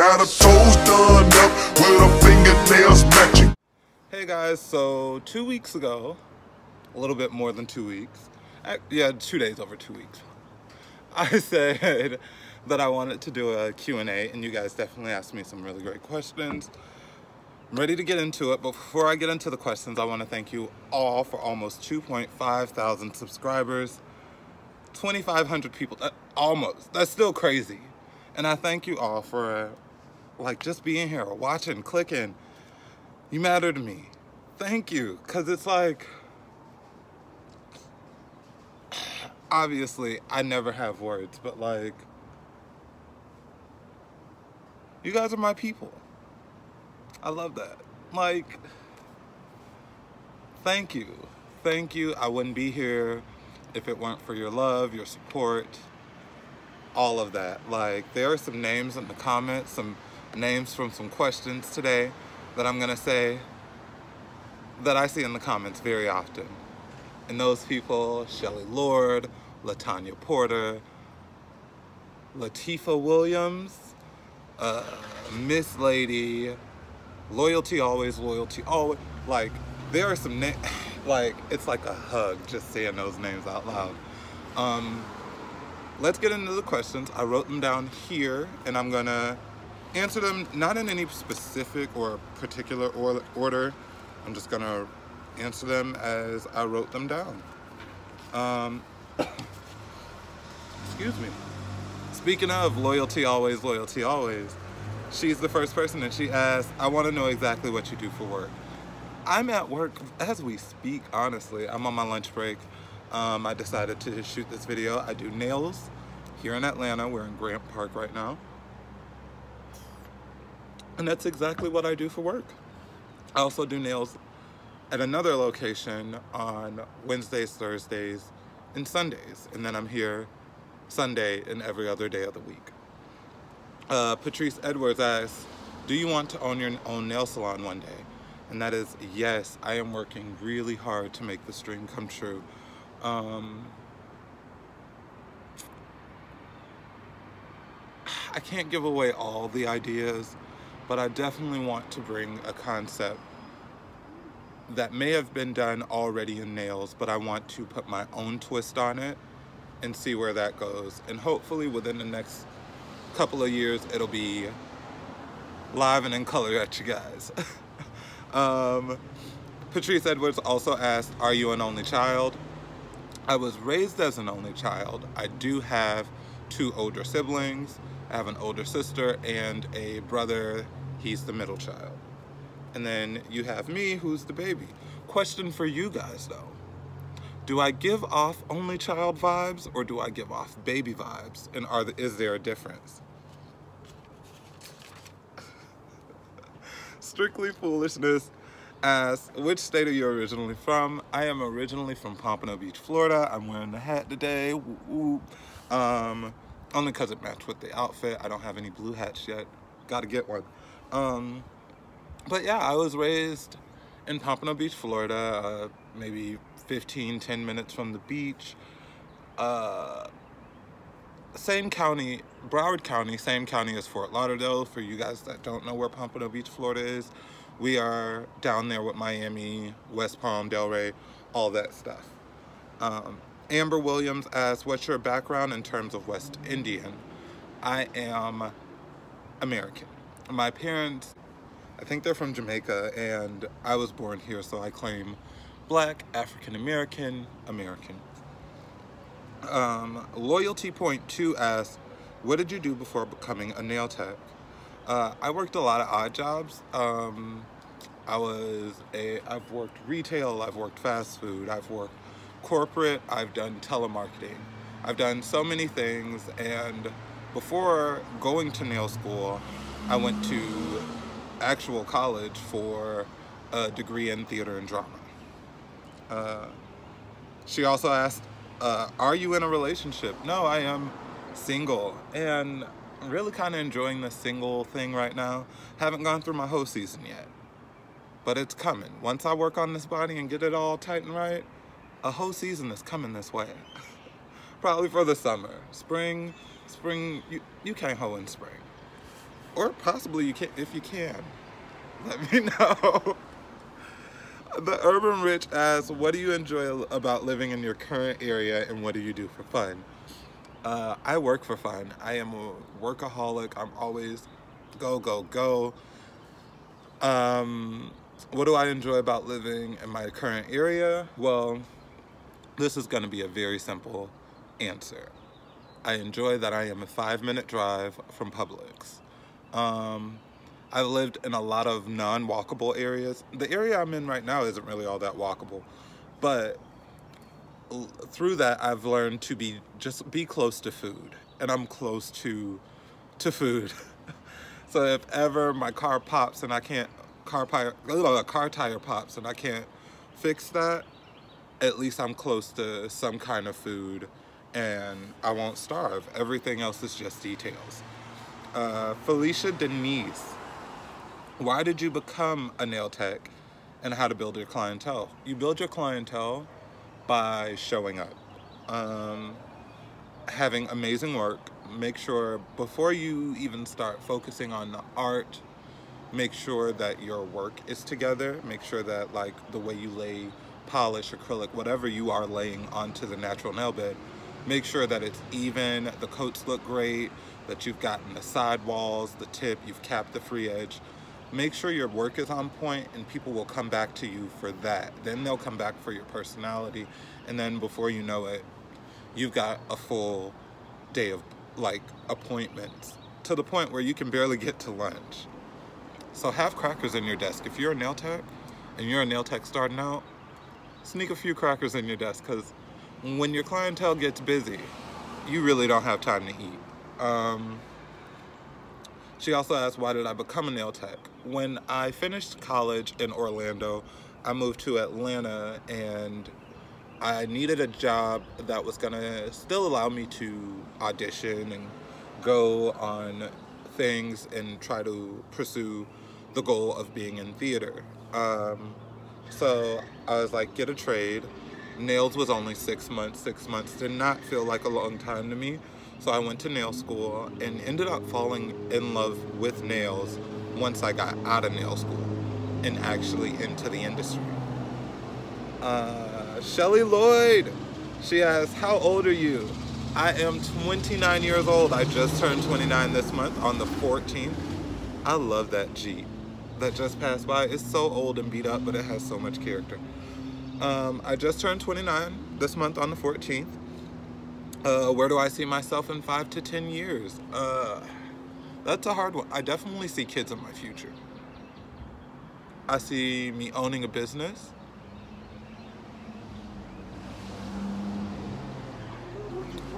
Got her toes done up with her fingernails matching. Hey guys, so 2 weeks ago, a little bit more than 2 weeks, yeah, 2 days over 2 weeks, I said that I wanted to do a Q&A, and you guys definitely asked me some really great questions. I'm ready to get into it, but before I get into the questions, I want to thank you all for almost 2.5 thousand subscribers, 2,500 people, almost, that's still crazy. And I thank you all for just being here, or watching, clicking. You matter to me. Thank you, because it's like, obviously, I never have words, but you guys are my people. I love that. Thank you. Thank you. I wouldn't be here if it weren't for your love, your support, all of that. There are some names in the comments, some names from some questions today that I'm gonna say that I see in the comments very often. And those people, Shelly Lord, LaTanya Porter, Latifah Williams, Miss Lady, Loyalty Always, Loyalty Always. There are some names, it's like a hug just saying those names out loud. Let's get into the questions. I wrote them down here, and I'm gonna answer them not in any specific or particular order. I'm just gonna answer them as I wrote them down. Excuse me. Speaking of Loyalty Always, Loyalty Always, she's the first person, and she asked, I want to know exactly what you do for work. I'm at work as we speak, honestly. I'm on my lunch break. I decided to shoot this video. I do nails here in Atlanta. We're in Grant Park right now. And that's exactly what I do for work. I also do nails at another location on Wednesdays, Thursdays, and Sundays. And then I'm here Sunday and every other day of the week. Patrice Edwards asks, do you want to own your own nail salon one day? And that is yes. I am working really hard to make this dream come true. I can't give away all the ideas, but I definitely want to bring a concept that may have been done already in nails, but I want to put my own twist on it and see where that goes. And hopefully within the next couple of years, it'll be live and in color at you guys. Patrice Edwards also asked, are you an only child? I was raised as an only child. I do have 2 older siblings. I have an older sister and a brother. He's the middle child. And then you have me, who's the baby. Question for you guys though. Do I give off only child vibes, or do I give off baby vibes? And is there a difference? Strictly Foolishness asks, which state are you originally from? I am originally from Pompano Beach, Florida. I'm wearing the hat today. Woo -woo. Only because it matched with the outfit. I don't have any blue hats yet. Gotta get one. But yeah, I was raised in Pompano Beach, Florida, maybe 10 minutes from the beach. Same county, Broward County, same county as Fort Lauderdale. For you guys that don't know where Pompano Beach, Florida is, we are down there with Miami, West Palm, Delray, all that stuff. Amber Williams asks, what's your background in terms of West Indian? I am American. My parents, I think they're from Jamaica, and I was born here, so I claim Black, African American, American. Loyalty Point 2 asks, what did you do before becoming a nail tech? I worked a lot of odd jobs. I've worked retail, I've worked fast food, I've worked corporate, I've done telemarketing. I've done so many things, and before going to nail school, I went to actual college for a degree in theater and drama. She also asked, are you in a relationship? No, I am single, and really kind of enjoying the single thing right now. Haven't gone through my whole season yet, but it's coming. Once I work on this body and get it all tight and right, a whole season is coming this way. Probably for the summer. Spring, you can't hoe in spring. or possibly you can, if you can, let me know. The Urban Rich asks, what do you enjoy about living in your current area and what do you do for fun? I work for fun. I am a workaholic. I'm always go, go, go. What do I enjoy about living in my current area? Well, this is going to be a very simple answer. I enjoy that I am a 5-minute drive from Publix. I've lived in a lot of non-walkable areas. The area I'm in right now isn't really all that walkable, but through that I've learned to be close to food, and I'm close to food. So if ever my car pops and I can't, a car tire pops and I can't fix that, at least I'm close to some kind of food and I won't starve. Everything else is just details. Felicia Denise, why did you become a nail tech and how to build your clientele? You build your clientele by showing up, having amazing work. Make sure before you even start focusing on the art, make sure that your work is together. Make sure that like the way you lay polish, acrylic, whatever you are laying onto the natural nail bed, make sure that it's even, the coats look great, that you've gotten the sidewalls, the tip, you've capped the free edge. Make sure your work is on point and people will come back to you for that. Then they'll come back for your personality, and then before you know it, you've got a full day of like appointments to the point where you can barely get to lunch. So have crackers in your desk. If you're a nail tech and you're a nail tech starting out, sneak a few crackers in your desk, because when your clientele gets busy, you really don't have time to eat. She also asked, why did I become a nail tech? When I finished college in Orlando, I moved to Atlanta and I needed a job that was gonna still allow me to audition and go on things and try to pursue the goal of being in theater. So I was like, get a trade. Nails was only 6 months. 6 months did not feel like a long time to me. So I went to nail school and ended up falling in love with nails once I got out of nail school and actually into the industry. Shelly Lloyd, she asks, how old are you? I am 29 years old. I just turned 29 this month on the 14th. I love that Jeep that just passed by. It's so old and beat up, but it has so much character. I just turned 29 this month on the 14th. Where do I see myself in 5 to 10 years? That's a hard one. I definitely see kids in my future. I see me owning a business.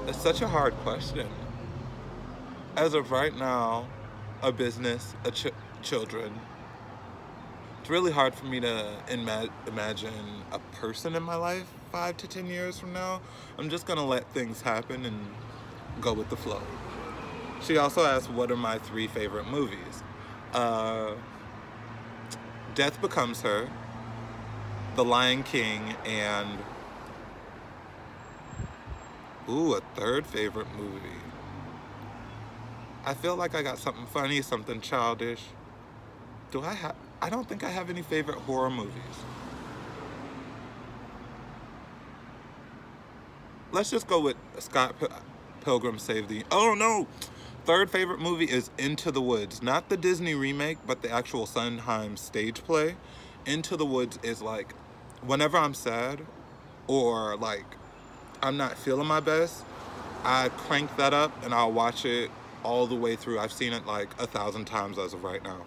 It's such a hard question. As of right now, a business, children. It's really hard for me to imagine a person in my life 5 to 10 years from now. I'm just gonna let things happen and go with the flow. She also asked, what are my 3 favorite movies? Death Becomes Her, The Lion King, and a 3rd favorite movie. I feel like I got something funny, something childish. I don't think I have any favorite horror movies. Let's just go with Scott Pilgrim Save the... Oh no! 3rd favorite movie is Into the Woods. Not the Disney remake, but the actual Sondheim stage play. Into the Woods is like, whenever I'm sad or like I'm not feeling my best, I crank that up and I'll watch it all the way through. I've seen it like 1,000 times as of right now.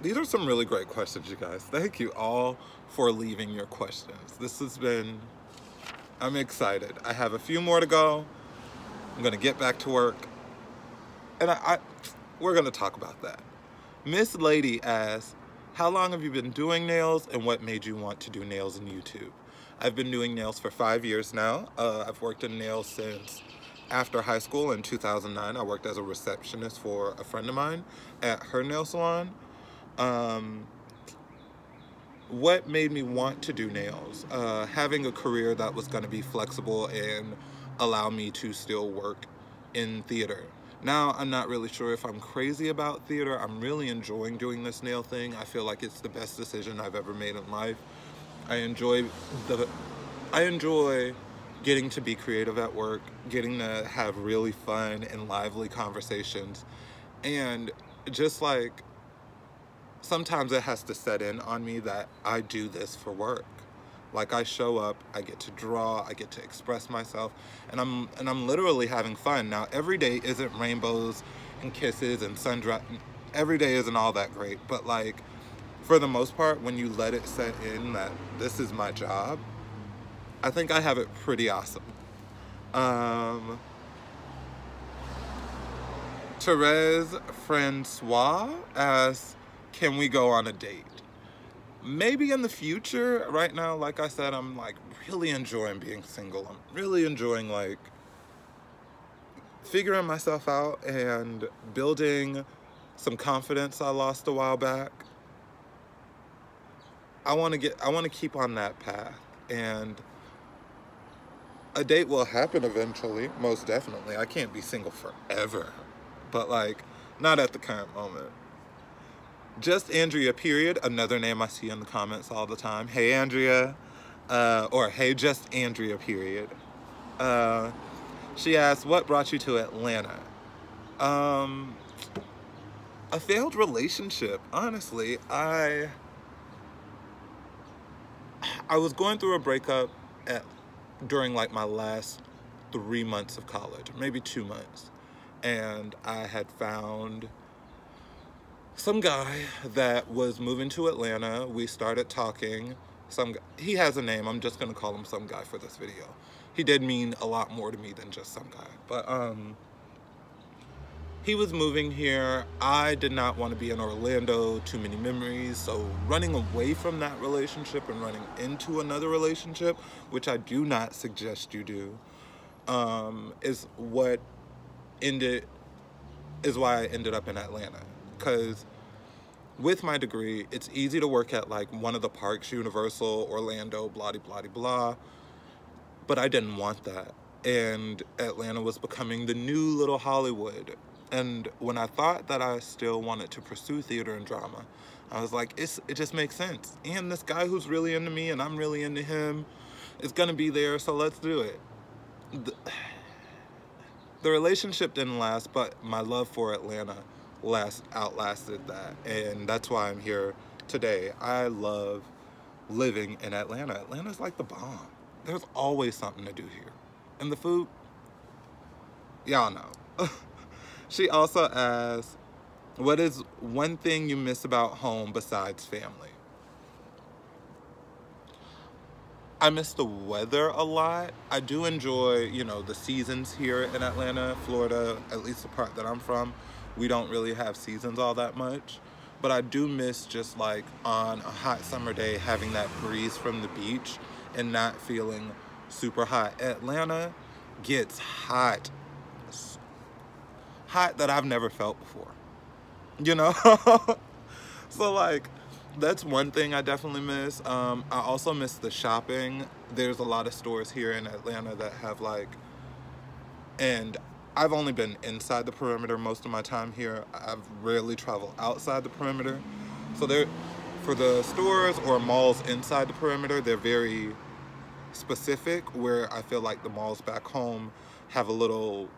These are some really great questions, you guys. Thank you all for leaving your questions. This has been, I'm excited. I have a few more to go. I'm gonna get back to work. And we're gonna talk about that. Miss Lady asks, how long have you been doing nails and what made you want to do nails in YouTube? I've been doing nails for 5 years now. I've worked in nails since after high school in 2009. I worked as a receptionist for a friend of mine at her nail salon. What made me want to do nails? Having a career that was going to be flexible and allow me to still work in theater. Now I'm not really sure if I'm crazy about theater. I'm really enjoying doing this nail thing. I feel like it's the best decision I've ever made in life. I enjoy getting to be creative at work, getting to have really fun and lively conversations, and just like sometimes it has to set in on me that I do this for work. Like I show up, I get to draw, I get to express myself, and I'm literally having fun. Now every day isn't rainbows and kisses and sundress. Every day isn't all that great, but like for the most part, when you let it set in that this is my job, I think I have it pretty awesome. Therese Francois asks, can we go on a date? Maybe in the future. Right now, like I said, I'm like really enjoying being single. I'm really enjoying like figuring myself out and building some confidence I lost a while back. I want to keep on that path, and a date will happen eventually, most definitely. I can't be single forever, but like not at the current moment. Just Andrea period, another name I see in the comments all the time. Hey Andrea, or hey just Andrea period. She asks, what brought you to Atlanta? A failed relationship, honestly. I was going through a breakup during like my last 3 months of college, maybe 2 months. And I had found some guy that was moving to Atlanta. We started talking. He has a name. I'm just gonna call him some guy for this video. He did mean a lot more to me than just some guy. But he was moving here. I did not want to be in Orlando, too many memories. So running away from that relationship and running into another relationship, which I do not suggest you do, is why I ended up in Atlanta. Because with my degree, it's easy to work at like one of the parks, Universal, Orlando, blah, blah, blah, blah. But I didn't want that. And Atlanta was becoming the new little Hollywood. And when I thought that I still wanted to pursue theater and drama, I was like, it just makes sense. And this guy who's really into me and I'm really into him is gonna be there, so let's do it. The relationship didn't last, but my love for Atlanta outlasted that. And that's why I'm here today. I love living in Atlanta. Atlanta's like the bomb. There's always something to do here. And the food, y'all know. She also asks, what is one thing you miss about home besides family? I miss the weather a lot. I do enjoy, the seasons here in Atlanta, Florida, at least the part that I'm from. We don't really have seasons all that much. But I do miss just like on a hot summer day, having that breeze from the beach and not feeling super hot. Atlanta gets hot that I've never felt before, So like, that's one thing I definitely miss. I also miss the shopping. There's a lot of stores here in Atlanta that have like, and I've only been inside the perimeter most of my time here. I've rarely traveled outside the perimeter. So for the stores or malls inside the perimeter, they're very specific, where I feel like the malls back home have a little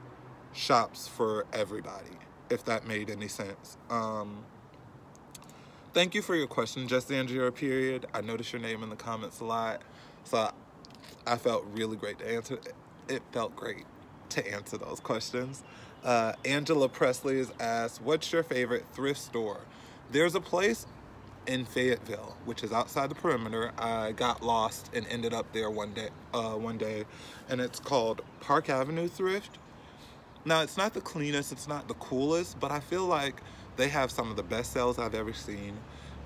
shops for everybody, if that made any sense. Thank you for your question, Just Andrea period. I noticed your name in the comments a lot, so I felt really great to answer. It felt great to answer those questions. Angela Presley has asked, what's your favorite thrift store? There's a place in Fayetteville, which is outside the perimeter. I got lost and ended up there one day, and it's called Park Avenue Thrift. Now, it's not the cleanest, it's not the coolest, but I feel like they have some of the best sales I've ever seen.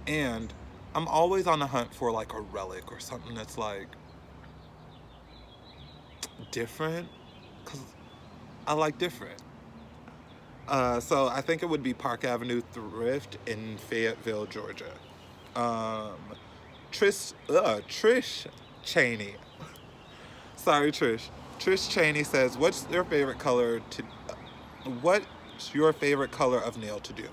And I'm always on the hunt for like a relic or something that's like different, because I like different. So I think it would be Park Avenue Thrift in Fayetteville, Georgia. Trish Cheney. Sorry, Trish. Trish Cheney says, what's your favorite color what's your favorite color of nail to do?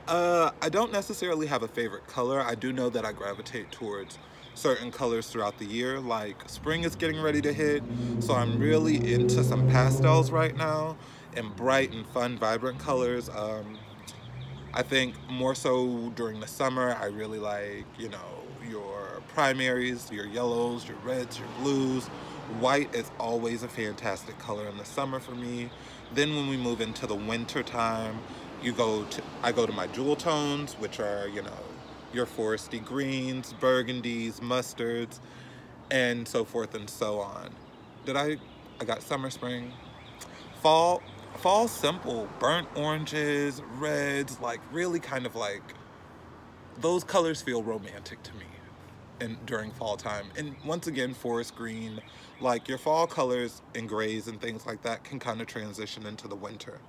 I don't necessarily have a favorite color. I do know that I gravitate towards certain colors throughout the year. Like spring is getting ready to hit, so I'm really into some pastels right now and bright and fun, vibrant colors. I think more so during the summer, I really like, you know, your primaries, your yellows, your reds, your blues. White is always a fantastic color in the summer for me. Then when we move into the winter time, I go to my jewel tones, which are, you know, your foresty greens, burgundies, mustards, and so forth and so on. I got summer, spring, fall. Fall's simple, burnt oranges, reds, like really kind of like, those colors feel romantic to me during fall time. And once again, forest green, like your fall colors and grays and things like that can kind of transition into the winter.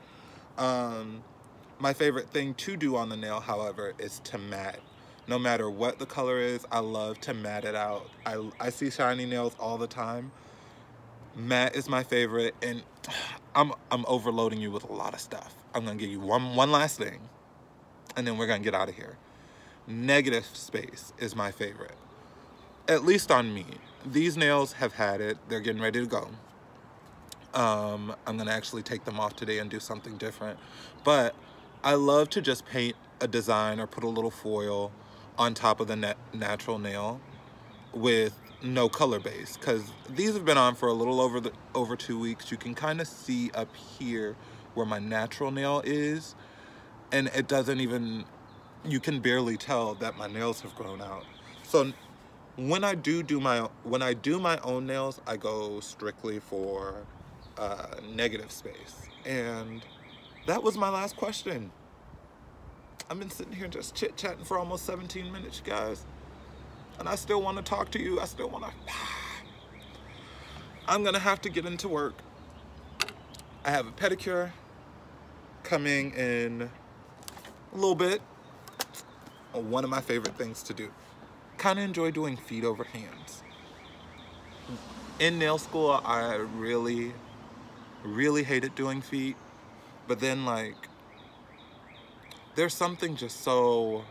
My favorite thing to do on the nail, however, is to mat. No matter what the color is, I love to mat it out. I see shiny nails all the time. Matte is my favorite, and I'm overloading you with a lot of stuff. I'm gonna give you one last thing, and then we're gonna get out of here. Negative space is my favorite, at least on me. These nails have had it. They're getting ready to go. I'm gonna actually take them off today and do something different. But I love to just paint a design or put a little foil on top of the natural nail with no color base, because these have been on for a little over 2 weeks. You can kind of see up here where my natural nail is, and it doesn't even, you can barely tell that my nails have grown out. So when I do my own nails, I go strictly for negative space. And that was my last question. I've been sitting here just chit-chatting for almost 17 minutes, you guys. And I still want to talk to you. I still want to... I'm going to have to get into work. I have a pedicure coming in a little bit. One of my favorite things to do. Kind of enjoy doing feet over hands. In nail school, I really hated doing feet. But then, like, there's something just so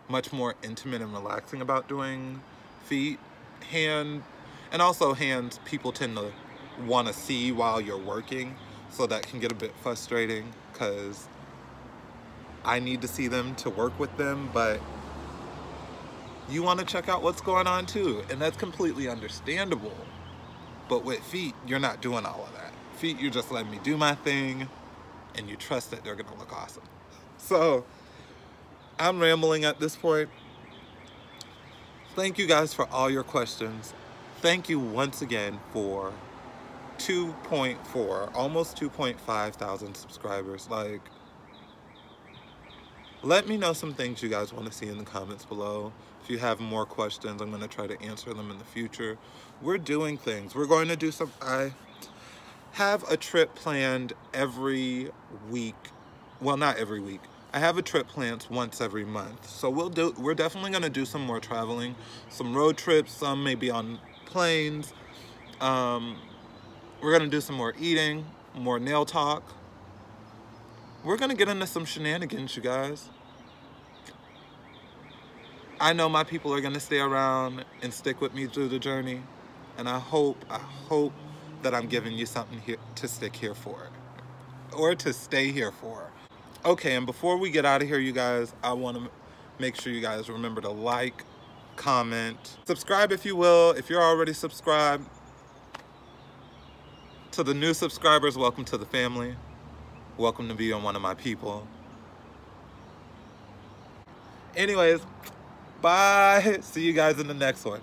much more intimate and relaxing about doing feet. And also hands, people tend to want to see while you're working, so that can get a bit frustrating because I need to see them to work with them, but you want to check out what's going on too, and that's completely understandable. But with feet, you're not doing all of that. Feet, you're just letting me do my thing, and you trust that they're gonna look awesome. So I'm rambling at this point. Thank you guys for all your questions. Thank you once again for 2.4, almost 2.5 thousand subscribers. Like, let me know some things you guys want to see in the comments below. If you have more questions, I'm going to try to answer them in the future. We're doing things. We're going to do some... I have a trip planned every week. Well, not every week. I have a trip planned once every month. So we're definitely going to do some more traveling, some road trips, some maybe on planes. We're going to do some more eating, more nail talk. We're going to get into some shenanigans, you guys. I know my people are going to stay around and stick with me through the journey. And I hope that I'm giving you something here to stick here for, or to stay here for. Okay, and before we get out of here, you guys, I want to make sure you guys remember to like, comment, subscribe if you will. If you're already subscribed. To the new subscribers, welcome to the family. Welcome to being one of my people. Anyways, bye. See you guys in the next one.